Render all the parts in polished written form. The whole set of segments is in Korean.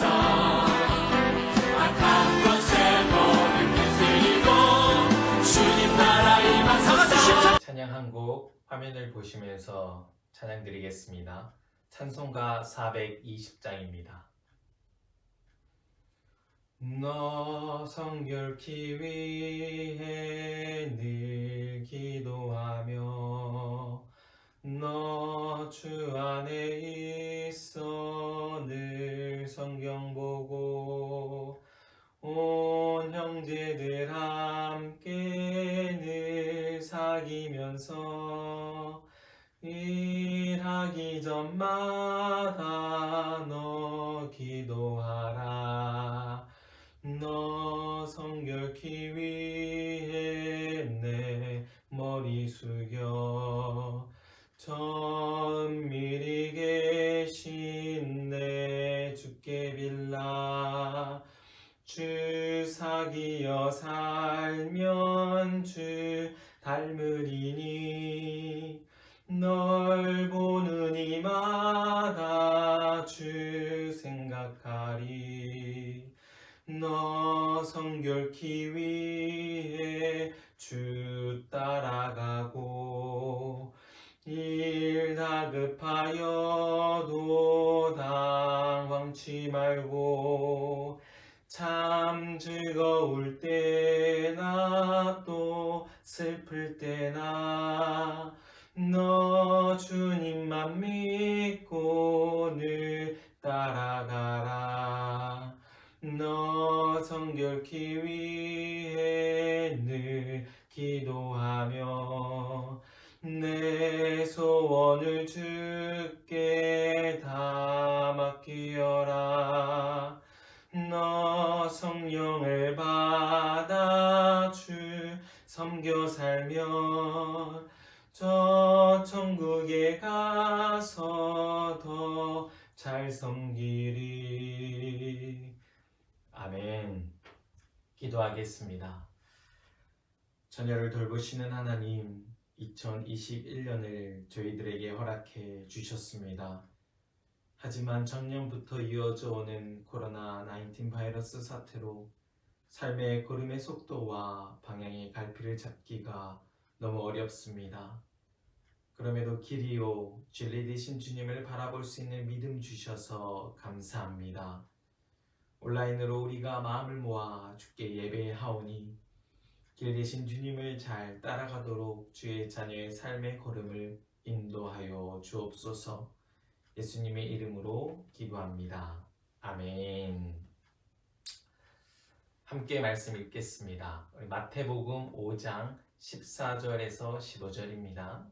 악한 것에 모든 물들이고 주님 나라 임하소서. 찬양 한 곡 화면을 보시면서 찬양 드리겠습니다. 찬송가 420장입니다. 너 성결케 위해 늘 기도하며 너 주 안에 있어 늘 성경 보고 온 형제들 함께 늘 사귀면서 일하기 전마다 너 기도하라. 너 성결케 위해 내 머리 숙여 천밀히 계신 내 주께 빌라. 주 사귀어 살면 주 닮으리니 널 보는 이마다 주 생각하리. 너 성결케 위해 주 따라가고 일 다급하여도 당황치 말고 참 즐거울 때나 또 슬플 때나 너 주님만 믿고 늘 따라가라. 너 성결케 위해 늘 기도하며 내 소원을 주께 다 맡기어라. 너 성령을 받아 주 섬겨 살면 저 천국에 가서 더 잘 섬기리. 아멘. 기도하겠습니다. 자녀를 돌보시는 하나님, 2021년을 저희들에게 허락해 주셨습니다. 하지만 작년부터 이어져 오는 코로나19 바이러스 사태로 삶의 걸음의 속도와 방향의 갈피를 잡기가 너무 어렵습니다. 그럼에도 길이요 진리 되신 주님을 바라볼 수 있는 믿음 주셔서 감사합니다. 온라인으로 우리가 마음을 모아 주께 예배하오니 길 되신 주님을 잘 따라가도록 주의 자녀의 삶의 걸음을 인도하여 주옵소서. 예수님의 이름으로 기도합니다. 아멘. 함께 말씀 읽겠습니다. 우리 마태복음 5장 14절에서 15절입니다.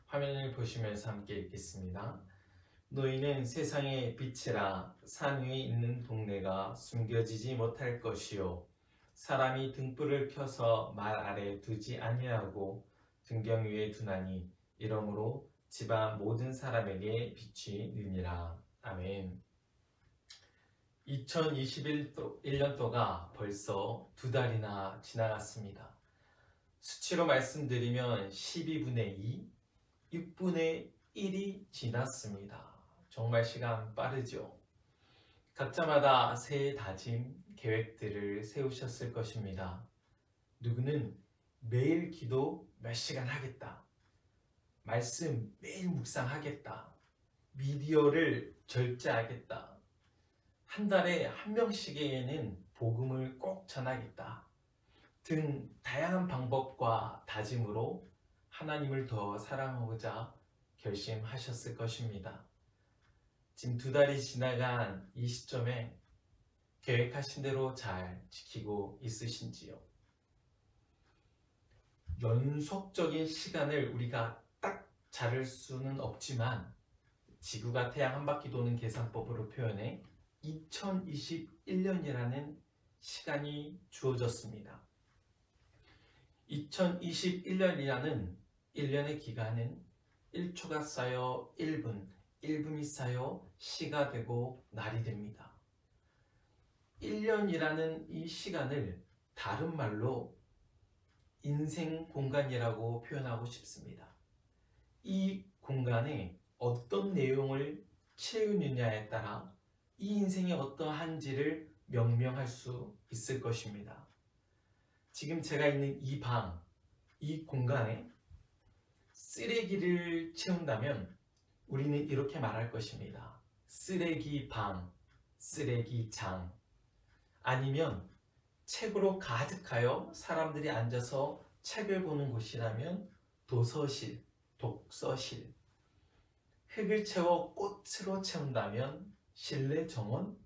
화면을 보시면서 함께 읽겠습니다. 너희는 세상의 빛이라. 산 위에 있는 동네가 숨겨지지 못할 것이요 사람이 등불을 켜서 말 아래 두지 아니하고 등경 위에 두나니 이러므로 집안 모든 사람에게 빛이 느니라. 아멘. 2021년도가 벌써 2달이나 지나갔습니다. 수치로 말씀드리면 12분의 2, 6분의 1이 지났습니다. 정말 시간 빠르죠. 각자마다 새해 다짐, 계획들을 세우셨을 것입니다. 누구는 매일 기도 몇 시간 하겠다. 말씀 매일 묵상하겠다. 미디어를 절제하겠다. 한 달에 한 명씩에는 복음을 꼭 전하겠다. 등 다양한 방법과 다짐으로 하나님을 더 사랑하고자 결심하셨을 것입니다. 지금 2달이 지나간 이 시점에 계획하신 대로 잘 지키고 있으신지요? 연속적인 시간을 우리가 딱 자를 수는 없지만 지구가 태양 한 바퀴 도는 계산법으로 표현해 2021년이라는 시간이 주어졌습니다. 2021년이라는 1년의 기간은 1초가 쌓여 1분, 1분이 쌓여 시가 되고 날이 됩니다. 1년이라는 이 시간을 다른 말로 인생 공간이라고 표현하고 싶습니다. 이 공간에 어떤 내용을 채우느냐에 따라 이 인생이 어떠한지를 명명할 수 있을 것입니다. 지금 제가 있는 이 방, 이 공간에 쓰레기를 채운다면 우리는 이렇게 말할 것입니다. 쓰레기 방, 쓰레기 장. 아니면 책으로 가득하여 사람들이 앉아서 책을 보는 곳이라면 도서실, 독서실. 흙을 채워 꽃으로 채운다면 실내 정원,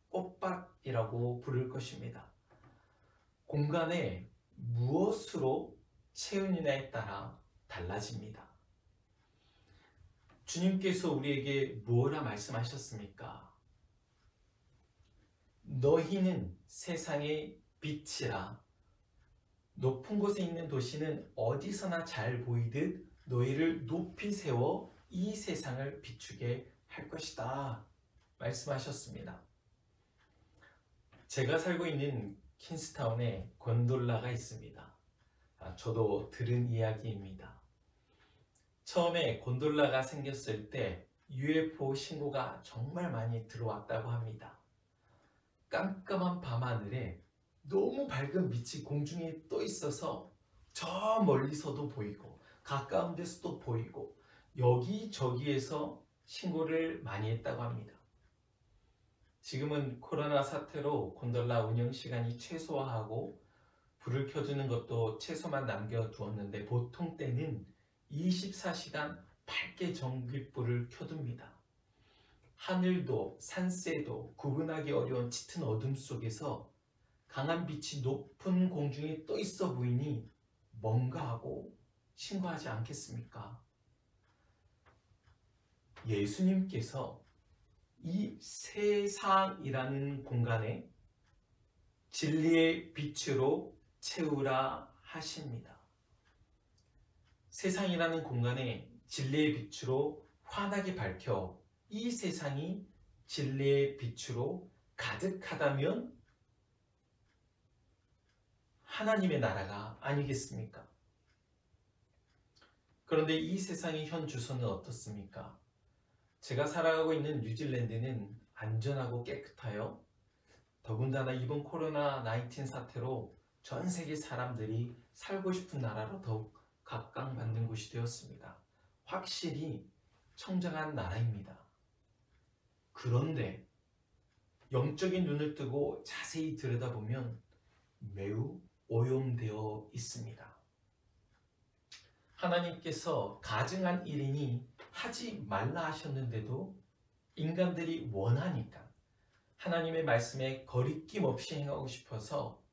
꽃밭이라고 부를 것입니다. 공간에 무엇으로 채우느냐에 따라 달라집니다. 주님께서 우리에게 무엇라 말씀하셨습니까? 너희는 세상의 빛이라. 높은 곳에 있는 도시는 어디서나 잘 보이듯 너희를 높이 세워 이 세상을 비추게 할 것이다 말씀하셨습니다. 제가 살고 있는 킨스타운에 곤돌라가 있습니다. 저도 들은 이야기입니다. 처음에 곤돌라가 생겼을 때 UFO 신고가 정말 많이 들어왔다고 합니다. 깜깜한 밤하늘에 너무 밝은 빛이 공중에 떠 있어서 저 멀리서도 보이고 가까운 데서도 보이고 여기저기에서 신고를 많이 했다고 합니다. 지금은 코로나 사태로 곤돌라 운영 시간이 최소화하고 불을 켜두는 것도 최소만 남겨두었는데 보통 때는 24시간 밝게 전깃불을 켜둡니다. 하늘도 산새도 구분하기 어려운 짙은 어둠 속에서 강한 빛이 높은 공중에 떠 있어 보이니 뭔가 하고 신고하지 않겠습니까? 예수님께서 이 세상이라는 공간에 진리의 빛으로 채우라 하십니다. 세상이라는 공간에 진리의 빛으로 환하게 밝혀 이 세상이 진리의 빛으로 가득하다면 하나님의 나라가 아니겠습니까? 그런데 이 세상의 현 주소는 어떻습니까? 제가 살아가고 있는 뉴질랜드는 안전하고 깨끗하여 더군다나 이번 코로나19 사태로 전 세계 사람들이 살고 싶은 나라로 더욱 각광받는 곳이 되었습니다. 확실히 청정한 나라입니다. 그런데 영적인 눈을 뜨고 자세히 들여다보면 매우 오염되어 있습니다. 하나님께서 가증한 일이니 하지 말라 하셨는데도 인간들이 원하니까 하나님의 말씀에 거리낌 없이 행하고 싶어서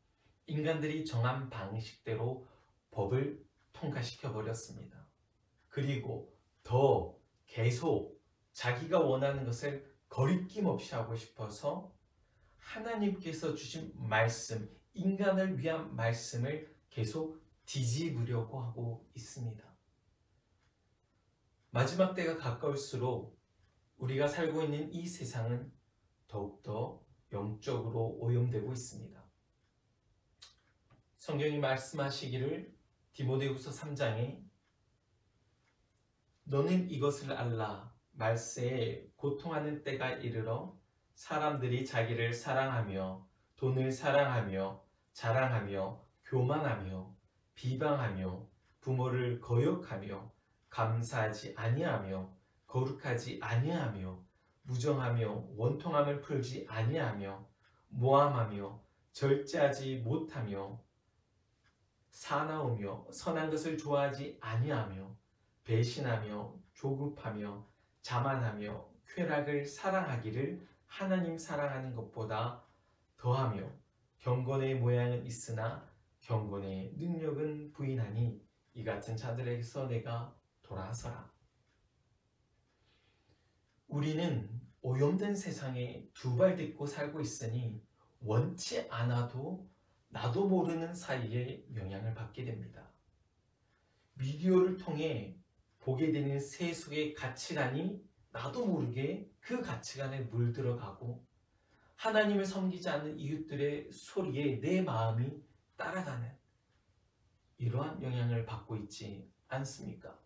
인간들이 정한 방식대로 법을 통과시켜 버렸습니다. 그리고 더 계속 자기가 원하는 것을 거리낌 없이 하고 싶어서 하나님께서 주신 말씀, 인간을 위한 말씀을 계속 뒤집으려고 하고 있습니다. 마지막 때가 가까울수록 우리가 살고 있는 이 세상은 더욱더 영적으로 오염되고 있습니다. 성경이 말씀하시기를 디모데후서 3장에 너는 이것을 알라 말세에 고통하는 때가 이르러 사람들이 자기를 사랑하며 돈을 사랑하며 자랑하며 교만하며 비방하며 부모를 거역하며 감사하지 아니하며 거룩하지 아니하며 무정하며 원통함을 풀지 아니하며 모함하며 절제하지 못하며 사나우며 선한 것을 좋아하지 아니하며 배신하며 조급하며 자만하며 쾌락을 사랑하기를 하나님 사랑하는 것보다 더하며 경건의 모양은 있으나 경건의 능력은 부인하니 이 같은 자들에게서 내가 돌아서라. 우리는 오염된 세상에 두 발 딛고 살고 있으니 원치 않아도 나도 모르는 사이에 영향을 받게 됩니다. 미디어를 통해 보게 되는 세속의 가치관이 나도 모르게 그 가치관에 물들어가고 하나님을 섬기지 않는 이웃들의 소리에 내 마음이 따라가는 이러한 영향을 받고 있지 않습니까?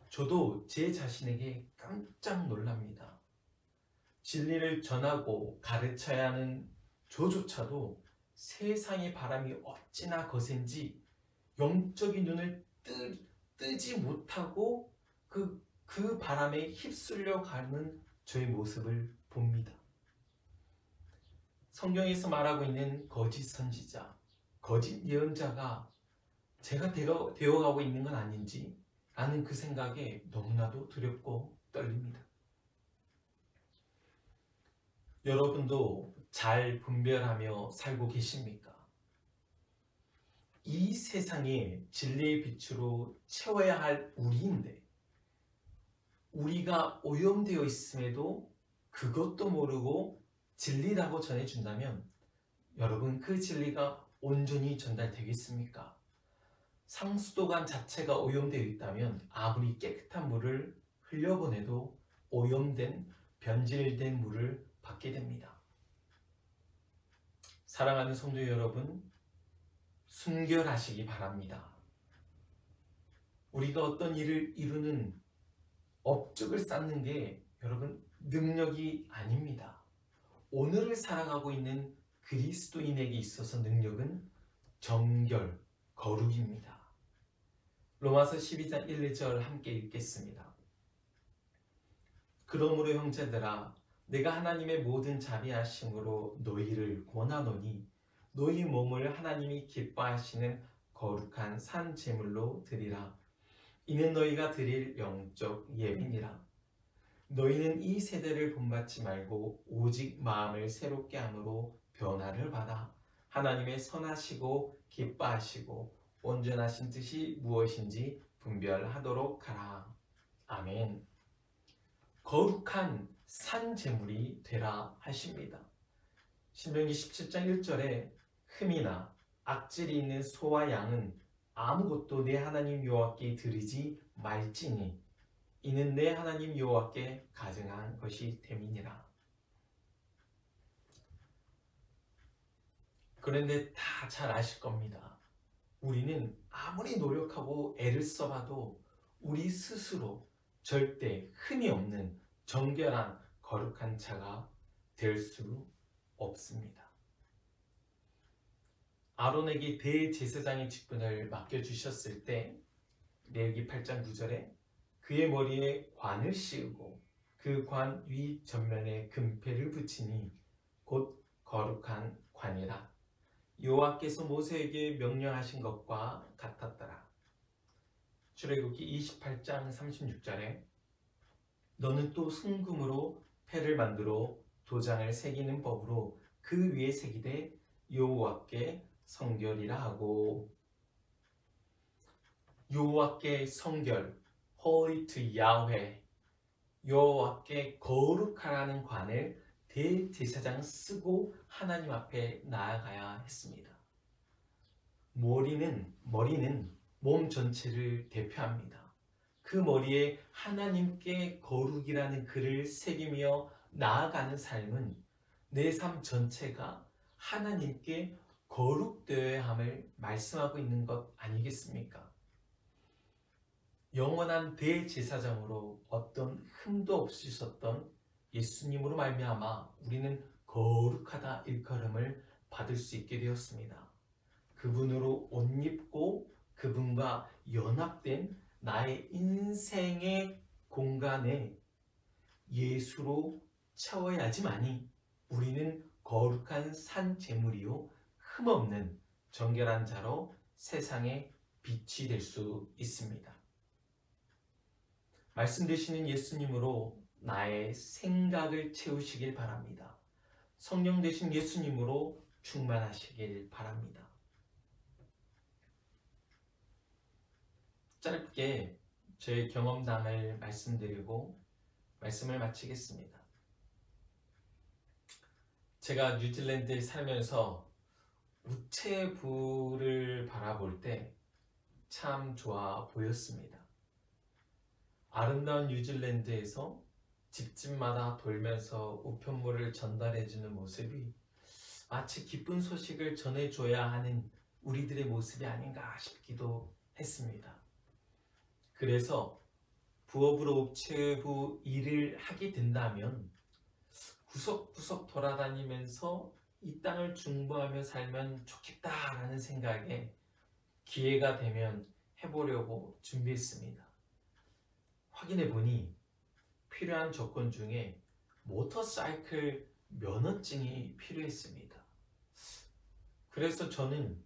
저도 제 자신에게 깜짝 놀랍니다. 진리를 전하고 가르쳐야 하는 저조차도 세상의 바람이 어찌나 거센지 영적인 눈을 뜨지 못하고 그 바람에 휩쓸려 가는 저의 모습을 봅니다. 성경에서 말하고 있는 거짓 선지자, 거짓 예언자가 제가 되어가고 있는 건 아닌지 라는 그 생각에 너무나도 두렵고 떨립니다. 여러분도 잘 분별하며 살고 계십니까? 이 세상에 진리의 빛으로 채워야 할 우리인데 우리가 오염되어 있음에도 그것도 모르고 진리라고 전해준다면 여러분 그 진리가 온전히 전달되겠습니까? 상수도관 자체가 오염되어 있다면 아무리 깨끗한 물을 흘려보내도 오염된 변질된 물을 받게 됩니다. 사랑하는 성도 여러분, 순결하시기 바랍니다. 우리가 어떤 일을 이루는 업적을 쌓는 게 여러분 능력이 아닙니다. 오늘을 살아가고 있는 그리스도인에게 있어서 능력은 정결, 거룩입니다. 로마서 12장 1, 2절 함께 읽겠습니다. 그러므로 형제들아 내가 하나님의 모든 자비하심으로 너희를 권하노니 너희 몸을 하나님이 기뻐하시는 거룩한 산 제물로 드리라. 이는 너희가 드릴 영적 예배니라. 너희는 이 세대를 본받지 말고 오직 마음을 새롭게 함으로 변화를 받아 하나님의 선하시고 기뻐하시고 온전하신 뜻이 무엇인지 분별하도록 하라. 아멘. 거룩한 산 제물이 되라 하십니다. 신명기 17장 1절에 흠이나 악질이 있는 소와 양은 아무것도 내 하나님 여호와께 드리지 말지니 이는 내 하나님 여호와께 가증한 것이 됨이니라. 그런데 다 잘 아실 겁니다. 우리는 아무리 노력하고 애를 써봐도 우리 스스로 절대 흠이 없는 정결한 거룩한 자가 될 수 없습니다. 아론에게 대제사장의 직분을 맡겨주셨을 때 레위기 8장 9절에 그의 머리에 관을 씌우고 그 관 위 전면에 금패를 붙이니 곧 거룩한 관이라. 여호와께서 모세에게 명령하신 것과 같았더라. 출애굽기 28장 36절에 너는 또 순금으로 패를 만들어 도장을 새기는 법으로 그 위에 새기되 여호와께 성결이라 하고. 여호와께 성결, Holy to Yahweh, 여호와께 거룩하라는 관을 대제사장 쓰고 하나님 앞에 나아가야 했습니다. 머리는 몸 전체를 대표합니다. 그 머리에 하나님께 거룩이라는 글을 새기며 나아가는 삶은 내 삶 전체가 하나님께 거룩되어야 함을 말씀하고 있는 것 아니겠습니까? 영원한 대제사장으로 어떤 흠도 없으셨던 예수님으로 말미암아 우리는 거룩하다 일컬음을 받을 수 있게 되었습니다. 그분으로 옷 입고 그분과 연합된 나의 인생의 공간에 예수로 채워야지만이 우리는 거룩한 산 제물이요 흠없는 정결한 자로 세상에 빛이 될 수 있습니다. 말씀 되시는 예수님으로 나의 생각을 채우시길 바랍니다. 성령 되신 예수님으로 충만하시길 바랍니다. 짧게 제 경험담을 말씀드리고 말씀을 마치겠습니다. 제가 뉴질랜드에 살면서 우체부를 바라볼 때 참 좋아 보였습니다. 아름다운 뉴질랜드에서 집집마다 돌면서 우편물을 전달해주는 모습이 마치 기쁜 소식을 전해줘야 하는 우리들의 모습이 아닌가 싶기도 했습니다. 그래서 부업으로 우체부 일을 하게 된다면 구석구석 돌아다니면서 이 땅을 중보하며 살면 좋겠다라는 생각에 기회가 되면 해보려고 준비했습니다. 확인해 보니 필요한 조건 중에 모터사이클 면허증이 필요했습니다. 그래서 저는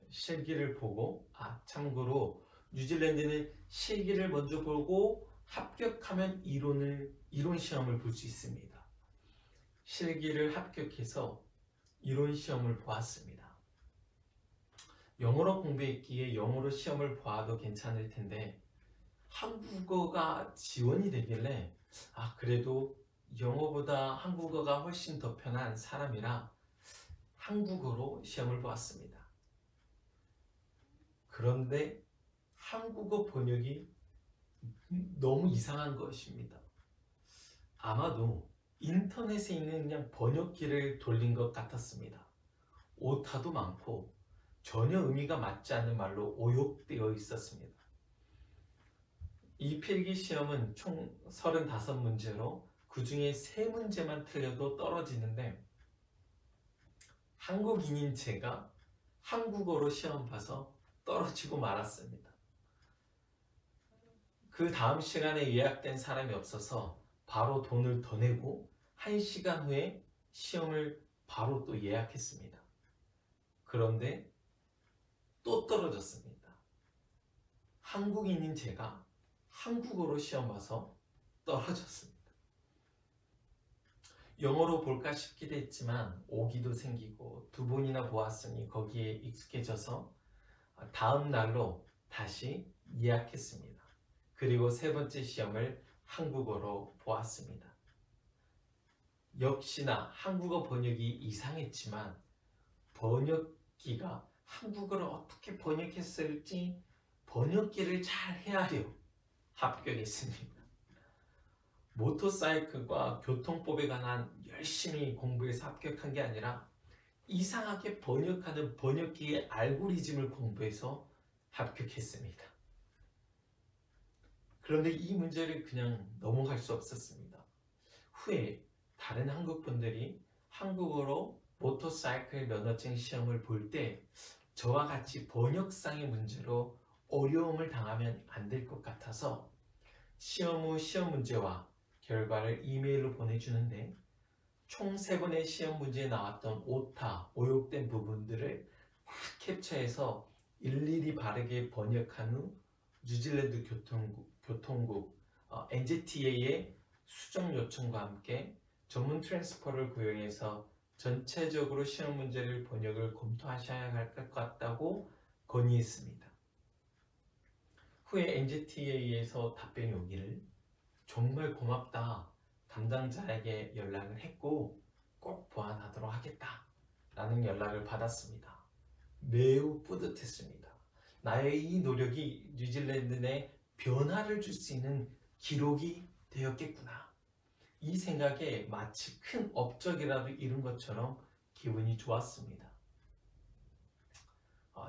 실기를 보고, 참고로 뉴질랜드는 실기를 먼저 보고 합격하면 이론 시험을 볼 수 있습니다. 실기를 합격해서 이론 시험을 보았습니다. 영어로 공부했기에 영어로 시험을 보아도 괜찮을 텐데 한국어가 지원이 되길래 그래도 영어보다 한국어가 훨씬 더 편한 사람이라 한국어로 시험을 보았습니다. 그런데 한국어 번역이 너무 이상한 것입니다. 아마도 인터넷에 있는 그냥 번역기를 돌린 것 같았습니다. 오타도 많고 전혀 의미가 맞지 않는 말로 오욕되어 있었습니다. 이 필기 시험은 총 35문제로 그 중에 3문제만 틀려도 떨어지는데 한국인인 제가 한국어로 시험 봐서 떨어지고 말았습니다. 그 다음 시간에 예약된 사람이 없어서 바로 돈을 더 내고 1시간 후에 시험을 바로 또 예약했습니다. 그런데 또 떨어졌습니다. 한국인인 제가 한국어로 시험 봐서 떨어졌습니다. 영어로 볼까 싶기도 했지만 오기도 생기고 2번이나 보았으니 거기에 익숙해져서 다음 날로 다시 예약했습니다. 그리고 3번째 시험을 한국어로 보았습니다. 역시나 한국어 번역이 이상했지만 번역기가 한국어를 어떻게 번역했을지 번역기를 잘 헤아려 합격했습니다. 모터사이클과 교통법에 관한 열심히 공부해서 합격한 게 아니라 이상하게 번역하는 번역기의 알고리즘을 공부해서 합격했습니다. 그런데 이 문제를 그냥 넘어갈 수 없었습니다. 후에 다른 한국 분들이 한국어로 모터사이클 면허증 시험을 볼 때 저와 같이 번역상의 문제로 어려움을 당하면 안 될 것 같아서 시험 후 시험 문제와 결과를 이메일로 보내주는데 총 3번의 시험 문제에 나왔던 오타, 오욕된 부분들을 캡처해서 일일이 바르게 번역한 후 뉴질랜드 교통국 NZTA의 수정 요청과 함께 전문 트랜스퍼를 고용해서 전체적으로 시험 문제를 번역을 검토하셔야 할 것 같다고 건의했습니다. 후에 NZTA에서 답변이 오기를 정말 고맙다. 담당자에게 연락을 했고 꼭 보완하도록 하겠다. 라는 연락을 받았습니다. 매우 뿌듯했습니다. 나의 이 노력이 뉴질랜드 내 변화를 줄 수 있는 기록이 되었겠구나. 이 생각에 마치 큰 업적이라도 이룬 것처럼 기분이 좋았습니다.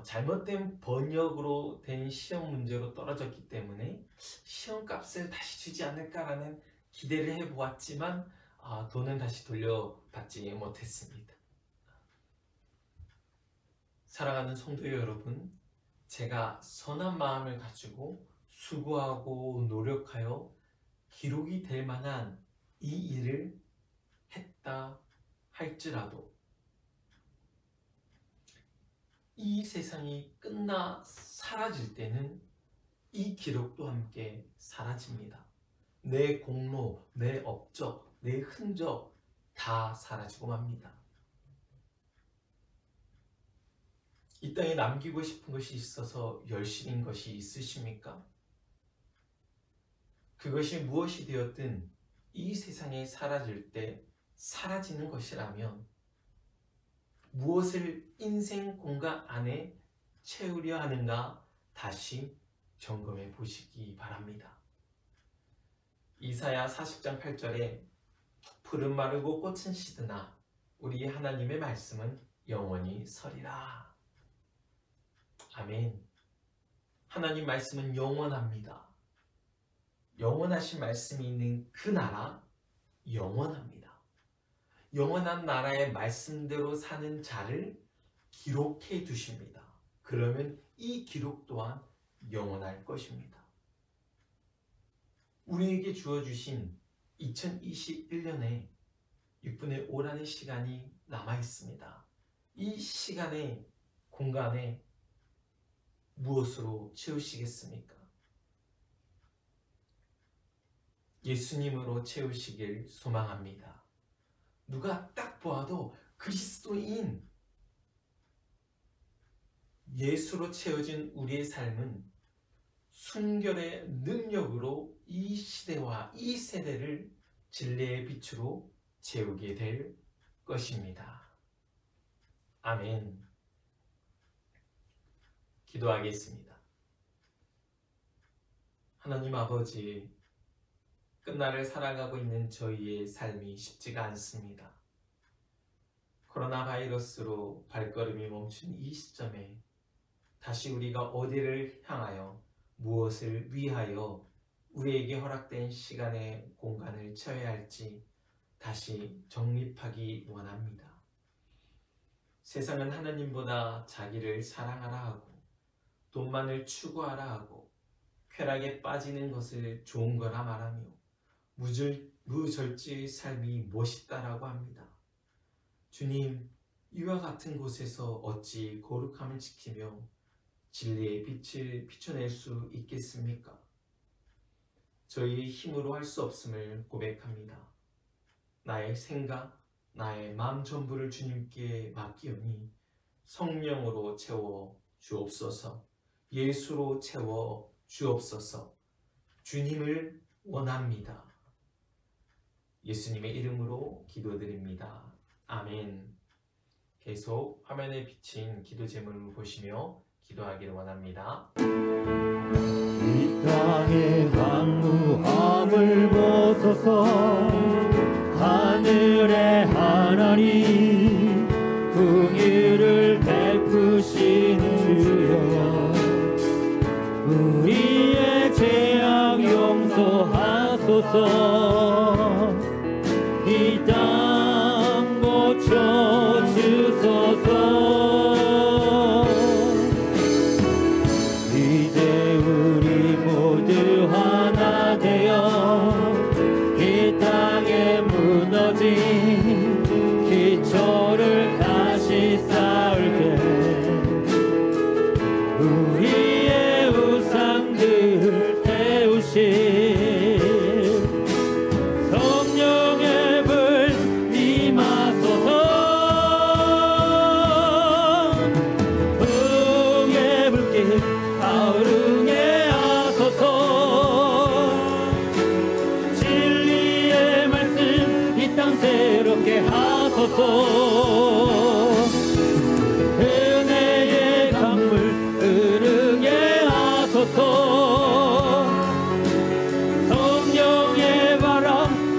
잘못된 번역으로 된 시험 문제로 떨어졌기 때문에 시험값을 다시 주지 않을까라는 기대를 해보았지만 돈은 다시 돌려받지 못했습니다. 사랑하는 성도 여러분, 제가 선한 마음을 가지고 수고하고 노력하여 기록이 될 만한 이 일을 했다 할지라도 이 세상이 끝나 사라질 때는 이 기록도 함께 사라집니다. 내 공로, 내 업적, 내 흔적 다 사라지고 맙니다. 이 땅에 남기고 싶은 것이 있어서 열심인 것이 있으십니까? 그것이 무엇이 되었든 이 세상에 사라질 때 사라지는 것이라면 무엇을 인생 공간 안에 채우려 하는가 다시 점검해 보시기 바랍니다. 이사야 40장 8절에 풀은 마르고 꽃은 시드나 우리 하나님의 말씀은 영원히 서리라. 아멘. 하나님 말씀은 영원합니다. 영원하신 말씀이 있는 그 나라 영원합니다. 영원한 나라의 말씀대로 사는 자를 기록해 두십니다. 그러면 이 기록 또한 영원할 것입니다. 우리에게 주어주신 2021년에 6분의 5라는 시간이 남아 있습니다. 이 시간의 공간에 무엇으로 채우시겠습니까? 예수님으로 채우시길 소망합니다. 누가 딱 보아도 그리스도인 예수로 채워진 우리의 삶은 순결의 능력으로 이 시대와 이 세대를 진리의 빛으로 채우게 될 것입니다. 아멘. 기도하겠습니다. 하나님 아버지, 끝날을 살아가고 있는 저희의 삶이 쉽지가 않습니다. 코로나 바이러스로 발걸음이 멈춘 이 시점에 다시 우리가 어디를 향하여 무엇을 위하여 우리에게 허락된 시간의 공간을 채워야 할지 다시 정립하기 원합니다. 세상은 하나님보다 자기를 사랑하라 하고 돈만을 추구하라 하고 쾌락에 빠지는 것을 좋은 거라 말하며 무절제의 삶이 멋있다라고 합니다. 주님, 이와 같은 곳에서 어찌 거룩함을 지키며 진리의 빛을 비춰낼 수 있겠습니까? 저희의 힘으로 할 수 없음을 고백합니다. 나의 생각, 나의 마음 전부를 주님께 맡기오니 성령으로 채워 주옵소서, 예수로 채워 주옵소서. 주님을 원합니다. 예수님의 이름으로 기도드립니다. 아멘. 계속 화면에 비친 기도 제목을 보시며 기도하기를 원합니다. 이 땅의 황무함을 벗어서 하늘의 하나님 긍휼을 베푸시는 주여, 우리의 죄악 용서하소서. 이 땅 고쳐주소서. 이제 우리 모두 하나 되어 이 땅에 무너진 기초를 다시 쌓을게. 우리의 우상들 태우실 성령의 불 임하소서. 흥의 불길 타오르게 하소서. 진리의 말씀 이 땅 새롭게 하소서. 은혜의 강물 흐르게 하소서. 성령의 바람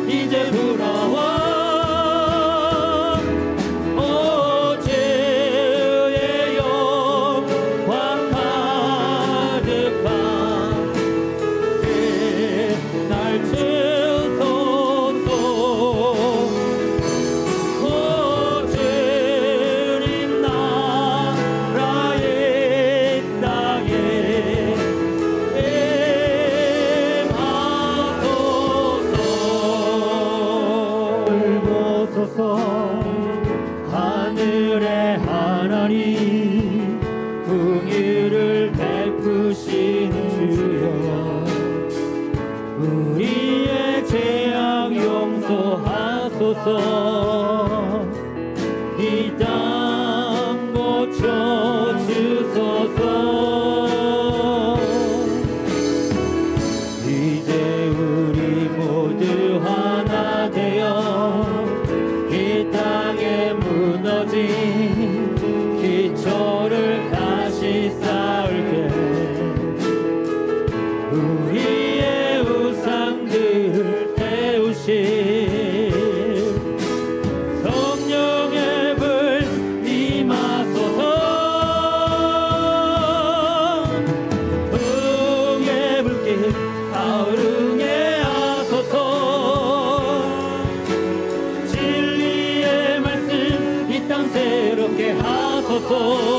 이제 불어와. 오 주의 영광 가득하게 날 채우소서. 오 주님 나라의 땅에 임하소서. 하늘의 하나님 긍휼을 베푸시는 주여, 우리의 죄악 용서하소서. 이 땅 고쳐주소서. 이제 우리 모두 하나 되어 이 땅에 무너진 기초를 다시 쌓을게. 우리의 우상들 태우실 주옵소서.